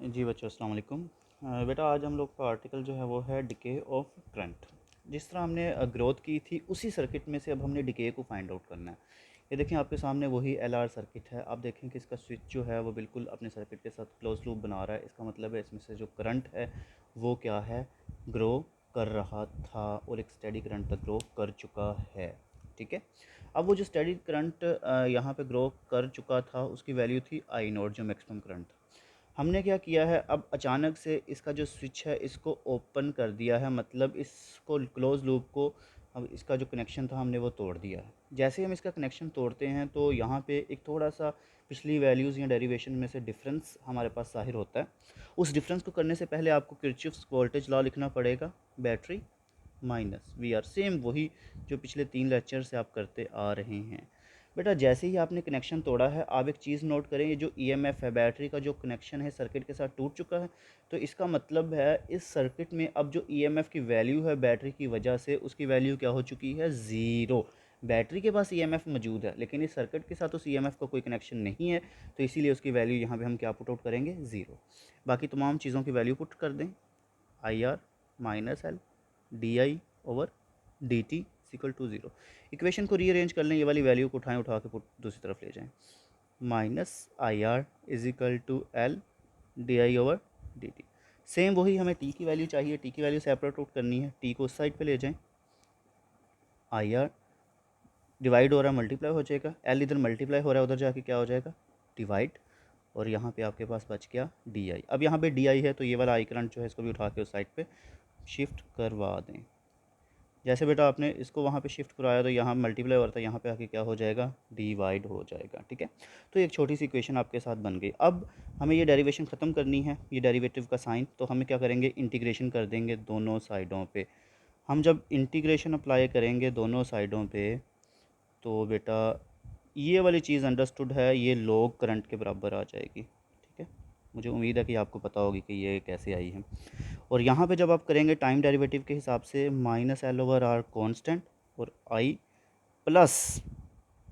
जी बच्चों अस्सलाम वालेकुम। बेटा आज हम लोग का आर्टिकल जो है वो है डिके ऑफ करंट। जिस तरह हमने ग्रोथ की थी उसी सर्किट में से अब हमने डिके को फाइंड आउट करना है। ये देखें आपके सामने वही एलआर सर्किट है। आप देखें कि इसका स्विच जो है वो बिल्कुल अपने सर्किट के साथ क्लोज लूप बना रहा है। इसका मतलब है इसमें से जो करंट है वो क्या है, ग्रो कर रहा था और एक स्टेडी करंट तक ग्रो कर चुका है। ठीक है, अब वो जो स्टेडी करंट यहाँ पे ग्रो कर चुका था उसकी वैल्यू थी आई नोट, जो मैक्सिमम करंट था। हमने क्या किया है, अब अचानक से इसका जो स्विच है इसको ओपन कर दिया है, मतलब इसको क्लोज लूप को, अब इसका जो कनेक्शन था हमने वो तोड़ दिया है। जैसे ही हम इसका कनेक्शन तोड़ते हैं तो यहाँ पे एक थोड़ा सा पिछली वैल्यूज़ या डेरिवेशन में से डिफरेंस हमारे पास ज़ाहिर होता है। उस डिफरेंस को करने से पहले आपको किरचॉफ्स वोल्टेज लॉ लिखना पड़ेगा। Battery minus V R, same वही जो पिछले 3 लेक्चर से आप करते आ रहे हैं। बेटा जैसे ही आपने कनेक्शन तोड़ा है, आप एक चीज़ नोट करें, ये जो ईएमएफ है, बैटरी का जो कनेक्शन है सर्किट के साथ टूट चुका है। तो इसका मतलब है इस सर्किट में अब जो ईएमएफ की वैल्यू है बैटरी की वजह से, उसकी वैल्यू क्या हो चुकी है, ज़ीरो। बैटरी के पास ईएमएफ मौजूद है लेकिन इस सर्किट के साथ उस ईएमएफ का कोई कनेक्शन नहीं है, तो इसीलिए उसकी वैल्यू यहाँ पे हम क्या पुट आउट करेंगे, ज़ीरो। बाकी तमाम चीज़ों की वैल्यू पुट कर दें। I R minus L D I over D T equal to zero. Equation को रीअरेंज कर लें, ये वाली वैल्यू को उठाएं, उठा के पुट दूसरी तरफ ले जाएं। Minus I R is equal to L D I over D T. Same वही हमें टी की वैल्यू चाहिए, टी की वैल्यू सेपरेट आउट करनी है। टी को उस साइड पे ले जाएं, आई आर डिवाइड हो रहा है मल्टीप्लाई हो जाएगा, एल इधर मल्टीप्लाई हो रहा है उधर जाके क्या हो जाएगा, डिवाइड। और यहाँ पे आपके पास बच गया डी आई। अब यहाँ पे डी आई है तो ये वाला आई करंट जो है इसको भी उठा के उस साइड पे शिफ्ट करवा दें। जैसे बेटा आपने इसको वहाँ पे शिफ्ट कराया तो यहाँ मल्टीप्लाई हो रहा था, यहाँ पे आके क्या हो जाएगा, डिवाइड हो जाएगा। ठीक है, तो एक छोटी सी इक्वेशन आपके साथ बन गई। अब हमें ये डेरिवेशन ख़त्म करनी है, ये डेरिवेटिव का साइन, तो हमें क्या करेंगे, इंटीग्रेशन कर देंगे दोनों साइडों पे। हम जब इंटीग्रेशन अप्लाई करेंगे दोनों साइडों पे तो बेटा ये वाली चीज़ अंडरस्टूड है, ये लॉग करंट के बराबर आ जाएगी। ठीक है, मुझे उम्मीद है कि आपको पता होगी कि ये कैसे आई है। और यहाँ पे जब आप करेंगे टाइम डेरिवेटिव के हिसाब से, minus L over R constant और आई प्लस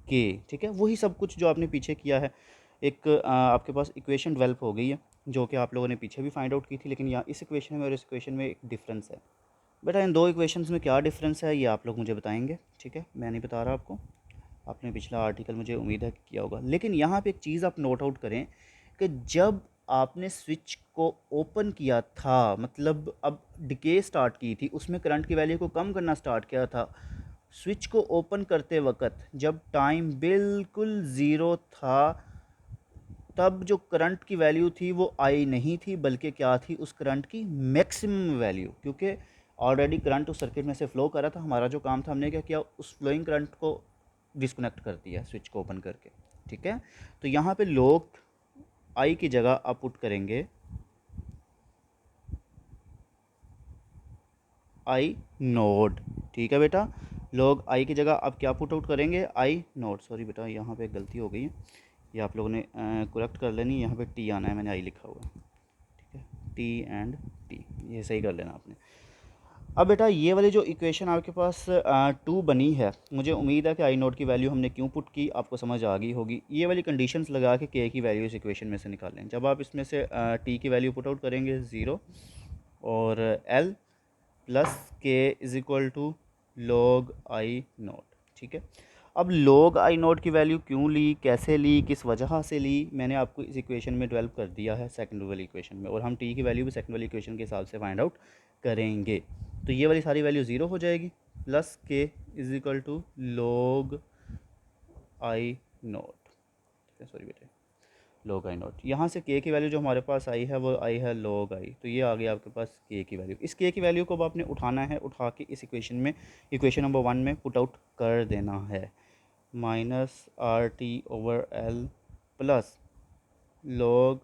के। ठीक है, वही सब कुछ जो आपने पीछे किया है। एक आपके पास इक्वेशन डेवलप हो गई है जो कि आप लोगों ने पीछे भी फाइंड आउट की थी, लेकिन यहाँ इस इक्वेशन में और इस इक्वेशन में एक डिफरेंस है। बेटा इन दो इक्वेशंस में क्या डिफरेंस है ये आप लोग मुझे बताएंगे। ठीक है, मैं नहीं बता रहा आपको, आपने पिछला आर्टिकल मुझे उम्मीद है कि किया होगा। लेकिन यहाँ पे एक चीज़ आप नोट आउट करें कि जब आपने स्विच को ओपन किया था, मतलब अब डिके स्टार्ट की थी, उसमें करंट की वैल्यू को कम करना स्टार्ट किया था। स्विच को ओपन करते वक्त जब टाइम बिल्कुल ज़ीरो था, तब जो करंट की वैल्यू थी वो आई नहीं थी, बल्कि क्या थी, उस करंट की मैक्सिमम वैल्यू। क्योंकि ऑलरेडी करंट उस सर्किट में से फ्लो कर रहा था, हमारा जो काम था, हमने क्या किया, उस फ्लोइंग करंट को डिस्कनेक्ट कर दिया स्विच को ओपन करके। ठीक है, तो यहाँ पे लोग आई की जगह आप पुट करेंगे आई नोड। ठीक है बेटा, लोग आई की जगह आप क्या पुट आउट करेंगे, आई नोड। सॉरी बेटा यहाँ पे गलती हो गई है, ये आप लोगों ने करेक्ट कर लेनी है, यहाँ पे टी आना है, मैंने आई लिखा हुआ है। ठीक है, टी एंड टी, ये सही कर लेना आपने। अब बेटा ये वाली जो इक्वेशन आपके पास टू बनी है, मुझे उम्मीद है कि आई नोट की वैल्यू हमने क्यों पुट की आपको समझ आ गई होगी। ये वाली कंडीशंस लगा के के की वैल्यू इस इक्वेशन में से निकालें। जब आप इसमें से टी की वैल्यू पुट आउट करेंगे ज़ीरो, और L plus K is equal to log I naught. ठीक है, अब लॉग आई नोट की वैल्यू क्यों ली, कैसे ली, किस वजह से ली, मैंने आपको इस इक्वेशन में डेवलप कर दिया है सेकंड वाली इक्वेशन में, और हम टी की वैल्यू भी सेकंड वाली इक्वेशन के हिसाब से फाइंड आउट करेंगे। तो ये वाली सारी वैल्यू ज़ीरो हो जाएगी, plus K is equal to log I naught. ठीक है, सॉरी बेटे, लॉग आई नोट। यहाँ से के की वैल्यू जो हमारे पास आई है वो आई है लॉग आई, तो ये आ गया आपके पास के की वैल्यू। इस के की वैल्यू को अब आपने उठाना है, उठा के इस इक्वेशन में, इक्वेशन नंबर 1 में पुट आउट कर देना है। Minus R T over L plus log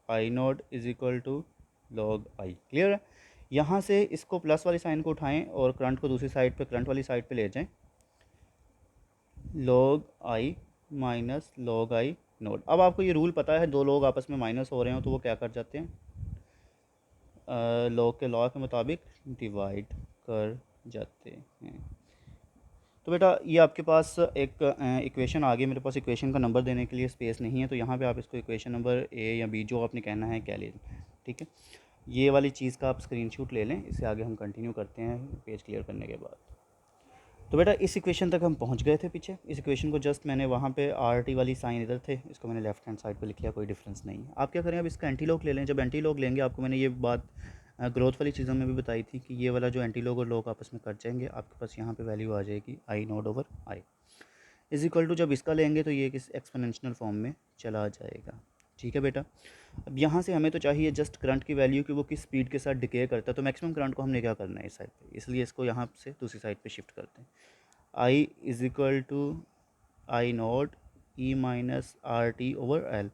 I naught is equal to log I. Clear है, यहाँ से इसको प्लस वाली साइन को उठाएं और करंट को दूसरी साइड पे, करंट वाली साइड पे ले जाएं, log I minus log I note. अब आपको ये रूल पता है, दो लोग आपस में माइनस हो रहे हो तो वो क्या कर जाते हैं, लॉग के लॉ के मुताबिक डिवाइड कर जाते हैं। तो बेटा ये आपके पास एक इक्वेशन आ गई, मेरे पास इक्वेशन का नंबर देने के लिए स्पेस नहीं है, तो यहाँ पे आप इसको इक्वेशन नंबर ए या बी जो आपने कहना है कह लीजिए, ठीक है। ये वाली चीज़ का आप स्क्रीनशॉट ले लें, इससे आगे हम कंटिन्यू करते हैं पेज क्लियर करने के बाद। तो बेटा इस इक्वेशन तक हम पहुंच गए थे पीछे, इस इक्वेशन को जस्ट मैंने वहाँ पे आर टी वाली साइन इधर थे, इसको मैंने लेफ्ट हैंड साइड पे लिख लिया, कोई डिफरेंस नहीं है। आप क्या करें, अब इसका एंटीलॉग ले लें। जब एंटीलॉग लेंगे, आपको मैंने ये बात ग्रोथ वाली चीज़ों में भी बताई थी कि ये वाला जो एंटीलॉग और लॉग आपस में कट जाएंगे, आपके पास यहाँ पे वैल्यू आ जाएगी I naught over I is equal to, जब इसका लेंगे तो ये किस एक्सपोनेंशियल फॉर्म में चला जाएगा, ठीक है बेटा। अब यहाँ से हमें तो चाहिए जस्ट करंट की वैल्यू कि वो किस स्पीड के साथ डिके करता है, तो मैक्सिमम करंट को हमने क्या करना है इस साइड पे, इसलिए इसको यहाँ से दूसरी साइड पे शिफ्ट करते हैं। I is equal to I naught E minus R T over L.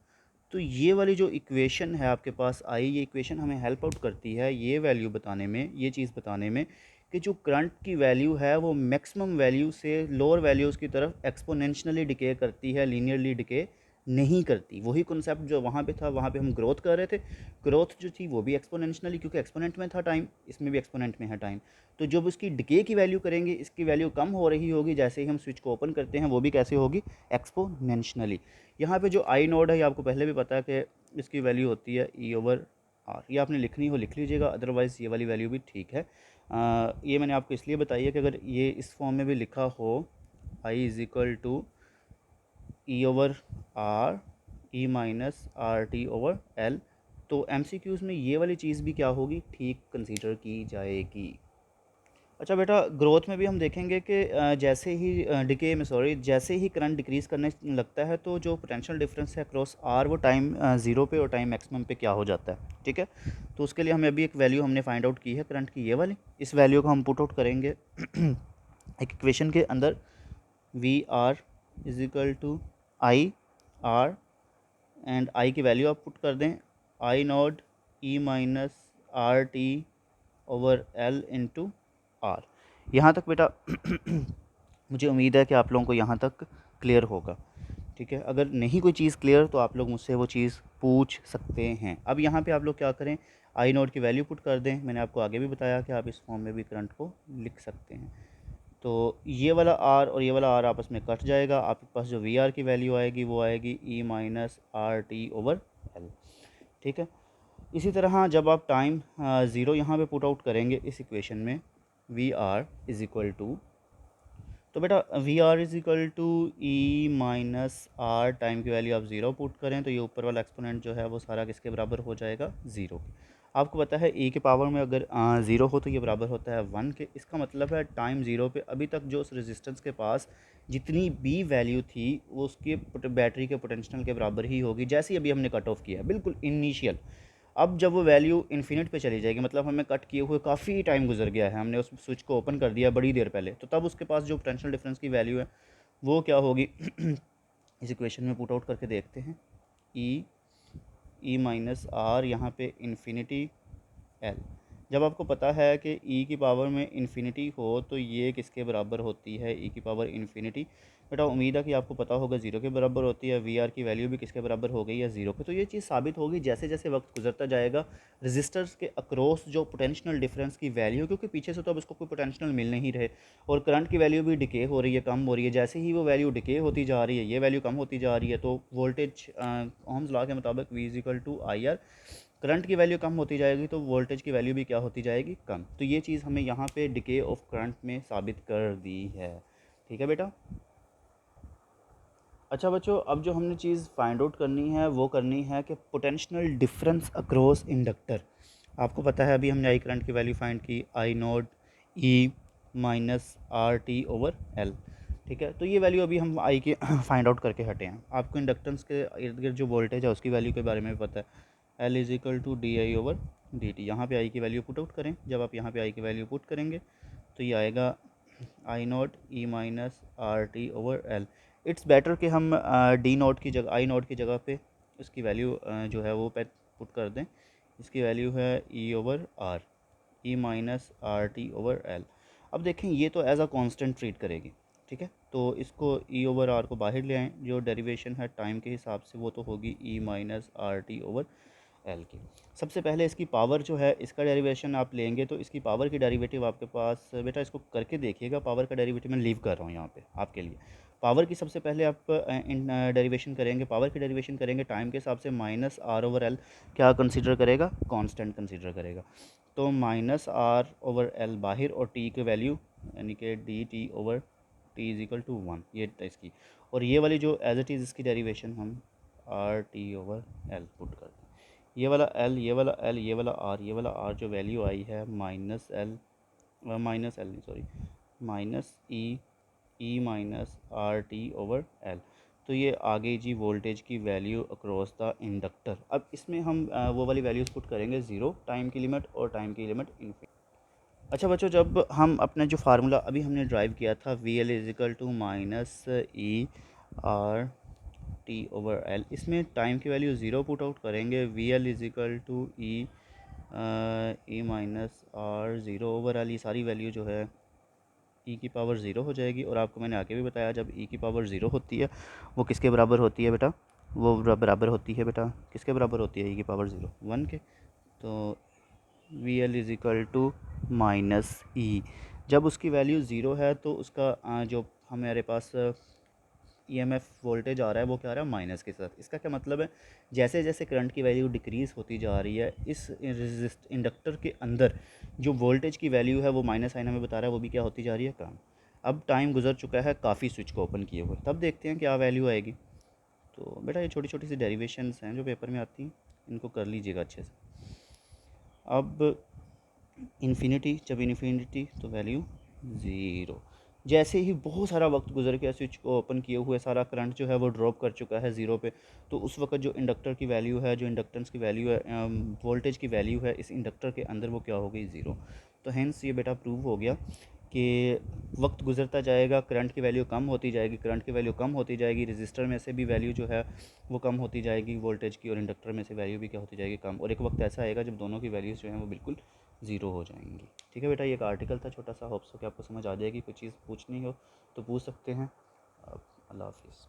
तो ये वाली जो इक्वेशन है आपके पास आई, ये इक्वेशन हमें हेल्प आउट करती है ये वैल्यू बताने में, ये चीज़ बताने में कि जो करंट की वैल्यू है वो मैक्सिमम वैल्यू से लोअर वैल्यूज़ की तरफ एक्सपोनेंशियली डिके करती है, लीनियरली डिके नहीं करती। वही कॉन्सेप्ट जो वहाँ पे था, वहाँ पे हम ग्रोथ कर रहे थे, ग्रोथ जो थी वो भी एक्सपोनेंशियली, क्योंकि एक्सपोनेंट में था टाइम, इसमें भी एक्सपोनेंट में है टाइम। तो जब उसकी डिके की वैल्यू करेंगे, इसकी वैल्यू कम हो रही होगी, जैसे ही हम स्विच को ओपन करते हैं, वो भी कैसे होगी, एक्सपोनेंशियली। यहाँ पे जो आई नोड है, ये आपको पहले भी पता है कि इसकी वैल्यू होती है ई ओवर आर। ये आपने लिखनी हो लिख लीजिएगा, अदरवाइज़ ये वाली वैल्यू भी ठीक है। ये मैंने आपको इसलिए बताई है कि अगर ये इस फॉर्म में भी लिखा हो I is equal to E over R E minus R T over L, तो एमसीक्यूज़ में ये वाली चीज़ भी क्या होगी, ठीक कंसीडर की जाएगी। अच्छा बेटा, ग्रोथ में भी हम देखेंगे कि जैसे ही डिके में सॉरी जैसे ही करंट डिक्रीज़ करने लगता है, तो जो पोटेंशियल डिफरेंस है अक्रॉस आर, वो टाइम ज़ीरो पे और टाइम मैक्सिमम पे क्या हो जाता है, ठीक है। तो उसके लिए हमें अभी एक वैल्यू हमने फाइंड आउट की है करंट की, ये वाली। इस वैल्यू को हम पुट आउट करेंगे एक इक्वेशन के अंदर, V R is equal to I R, and I की वैल्यू आप पुट कर दें I naught E minus R T over L into R. यहाँ तक बेटा मुझे उम्मीद है कि आप लोगों को यहाँ तक क्लियर होगा, ठीक है। अगर नहीं कोई चीज़ क्लियर तो आप लोग मुझसे वो चीज़ पूछ सकते हैं। अब यहाँ पे आप लोग क्या करें, आई नोट की वैल्यू पुट कर दें। मैंने आपको आगे भी बताया कि आप इस फॉर्म में भी करंट को लिख सकते हैं। तो ये वाला आर और ये वाला आर आपस में कट जाएगा, आपके पास जो वी आर की वैल्यू आएगी वो आएगी E minus R T over L, ठीक है। इसी तरह जब आप टाइम ज़ीरो यहाँ पे पुट आउट करेंगे इस इक्वेशन में, V R is equal to, तो बेटा V R is equal to E minus R, time की वैल्यू आप ज़ीरो पुट करें तो ये ऊपर वाला एक्सपोनेंट जो है वो सारा किसके बराबर हो जाएगा, ज़ीरो। आपको पता है e के पावर में अगर ज़ीरो हो तो ये बराबर होता है वन के। इसका मतलब है टाइम ज़ीरो पे अभी तक जो उस रेजिस्टेंस के पास जितनी भी वैल्यू थी वो उसके बैटरी के पोटेंशियल के बराबर ही होगी, जैसे ही अभी हमने कट ऑफ किया बिल्कुल इनिशियल। अब जब वो वैल्यू इन्फिनिट पे चली जाएगी, मतलब हमें कट किए हुए काफ़ी टाइम गुजर गया है, हमने उस स्विच को ओपन कर दिया बड़ी देर पहले, तो तब उसके पास जो पोटेंशियल डिफरेंस की वैल्यू है वो क्या होगी इस इक्वेशन में पुट आउट करके देखते हैं। ई माइनस आर, यहाँ पे इन्फिनिटी एल। जब आपको पता है कि ई की पावर में इन्फिनिटी हो तो ये किसके बराबर होती है, ई की पावर इन्फिनिटी। बेटा उम्मीद है कि आपको पता होगा ज़ीरो के बराबर होती है, वी आर की वैल्यू भी किसके बराबर हो गई है, ज़ीरो के। तो ये चीज़ साबित होगी जैसे जैसे वक्त गुजरता जाएगा, रजिस्टर्स के अक्रॉस जो पोटेंशियल डिफरेंस की वैल्यू, क्योंकि पीछे से तो अब इसको कोई पोटेंशियल मिल नहीं रहे, और करंट की वैल्यू भी डिके हो रही है, कम हो रही है। जैसे ही वो वैल्यू डिके होती जा रही है, ये वैल्यू कम होती जा रही है, तो वोल्टेज ओम्स लॉ के मुताबिक V is equal to I R, current की वैल्यू कम होती जाएगी तो वोल्टेज की वैल्यू भी क्या होती जाएगी, कम। तो ये चीज़ हमें यहाँ पे डिके ऑफ करंट में साबित कर दी है, ठीक है बेटा। अच्छा बच्चों, अब जो हमने चीज़ फाइंड आउट करनी है वो करनी है कि पोटेंशियल डिफरेंस अक्रॉस इंडक्टर। आपको पता है अभी हमने आई करंट की वैल्यू फाइंड की, I naught E minus R T over L, ठीक है। तो ये वैल्यू अभी हम आई की फाइंड आउट करके हटे हैं। आपको इंडक्टेंस के इर्द गिर्द जो वोल्टेज है उसकी वैल्यू के बारे में भी पता है, L is equal to D I over D T. यहाँ पर आई की वैल्यू पुट आउट करें, जब आप यहाँ पे आई की वैल्यू पुट करेंगे तो ये आएगा I naught E minus R T over L. It's better कि हम डी नॉट की जगह, आई नॉट की जगह पे इसकी वैल्यू जो है वो पुट कर दें। इसकी वैल्यू है E over R, E minus R T over L. अब देखें ये तो एज अ कांस्टेंट ट्रीट करेगी, ठीक है। तो इसको ई ओवर आर को बाहर ले आएँ, जो डेरिवेशन है टाइम के हिसाब से वो तो होगी E minus R T over L की। सबसे पहले इसकी पावर जो है, इसका डेरिवेशन आप लेंगे तो इसकी पावर की डेरिवेटिव आपके पास, बेटा इसको करके देखिएगा, पावर का डेरिवेटिव मैं लीव कर रहा हूँ यहाँ पे आपके लिए। पावर की सबसे पहले आप इन डेरिवेशन करेंगे, पावर की डेरिवेशन करेंगे टाइम के हिसाब से, माइनस आर ओवर एल क्या कंसीडर करेगा, कांस्टेंट कंसीडर करेगा। तो माइनस आर ओवर एल बाहर और टी की वैल्यू यानी कि D T over T is equal to 1, ये इसकी। और ये वाली जो एज इट इज़ इसकी डेरिवेशन हम R T over L put करते हैं। ये वाला एल, ये वाला एल, ये वाला आर, ये वाला आर जो वैल्यू आई है माइनस एल, माइनस एल नहीं sorry, minus E minus R T over L. तो ये आ गई जी वोल्टेज की वैल्यू अक्रॉस द इंडक्टर। अब इसमें हम वो वाली वैल्यूज़ पुट करेंगे, ज़ीरो टाइम की लिमिट और टाइम की लिमिट इन्फिनिटी। अच्छा बच्चों, जब हम अपना जो फार्मूला अभी हमने ड्राइव किया था, V L is equal to minus E R T over L, इसमें टाइम की वैल्यू ज़ीरो पुट आउट करेंगे, V L is equal to E minus R zero over L, ये सारी वैल्यू जो है ई की पावर ज़ीरो हो जाएगी। और आपको मैंने आगे भी बताया, जब ई की पावर ज़ीरो होती है वो किसके बराबर होती है बेटा, वो बराबर होती है बेटा, किसके बराबर होती है ई की पावर ज़ीरो, 1 के। तो V L is equal to minus E, जब उसकी वैल्यू ज़ीरो है तो उसका जो हमारे पास ईएमएफ वोल्टेज आ रहा है वो क्या आ रहा है, माइनस के साथ। इसका क्या मतलब है, जैसे जैसे करंट की वैल्यू डिक्रीज़ होती जा रही है, इस रेजिस्ट इंडक्टर के अंदर जो वोल्टेज की वैल्यू है वो माइनस साइन हमें बता रहा है, वो भी क्या होती जा रही है, कम। अब टाइम गुजर चुका है काफ़ी स्विच को ओपन किए हुए, तब देखते हैं क्या वैल्यू आएगी। तो बेटा ये छोटी छोटी सी डेरिवेशंस हैं जो पेपर में आती हैं, इनको कर लीजिएगा अच्छे से। अब इन्फिनिटी, जब इन्फिनिटी तो वैल्यू ज़ीरो। जैसे ही बहुत सारा वक्त गुजर गया, स्विच को ओपन किए हुए सारा करंट जो है वो ड्रॉप कर चुका है ज़ीरो पे, तो उस वक्त जो इंडक्टर की वैल्यू है, जो इंडक्टेंस की वैल्यू है, वोल्टेज की वैल्यू है इस इंडक्टर के अंदर, वो क्या हो गई, ज़ीरो। तो हेंस ये बेटा प्रूव हो गया कि वक्त गुजरता जाएगा, करंट की वैल्यू कम होती जाएगी, करंट की वैल्यू कम होती जाएगी, रजिस्टर में से भी वैल्यू जो है वो कम होती जाएगी वोल्टेज की, और इंडक्टर में से वैल्यू भी क्या होती जाएगी, कम। और एक वक्त ऐसा आएगा जब दोनों की वैल्यूज़ जो हैं वो बिल्कुल ज़ीरो हो जाएंगी। ठीक है बेटा, ये एक आर्टिकल था छोटा सा, होप्स हो कि आपको समझ आ जाएगी। कोई चीज़ पूछनी हो तो पूछ सकते हैं। अब अल्लाह हाफिज़।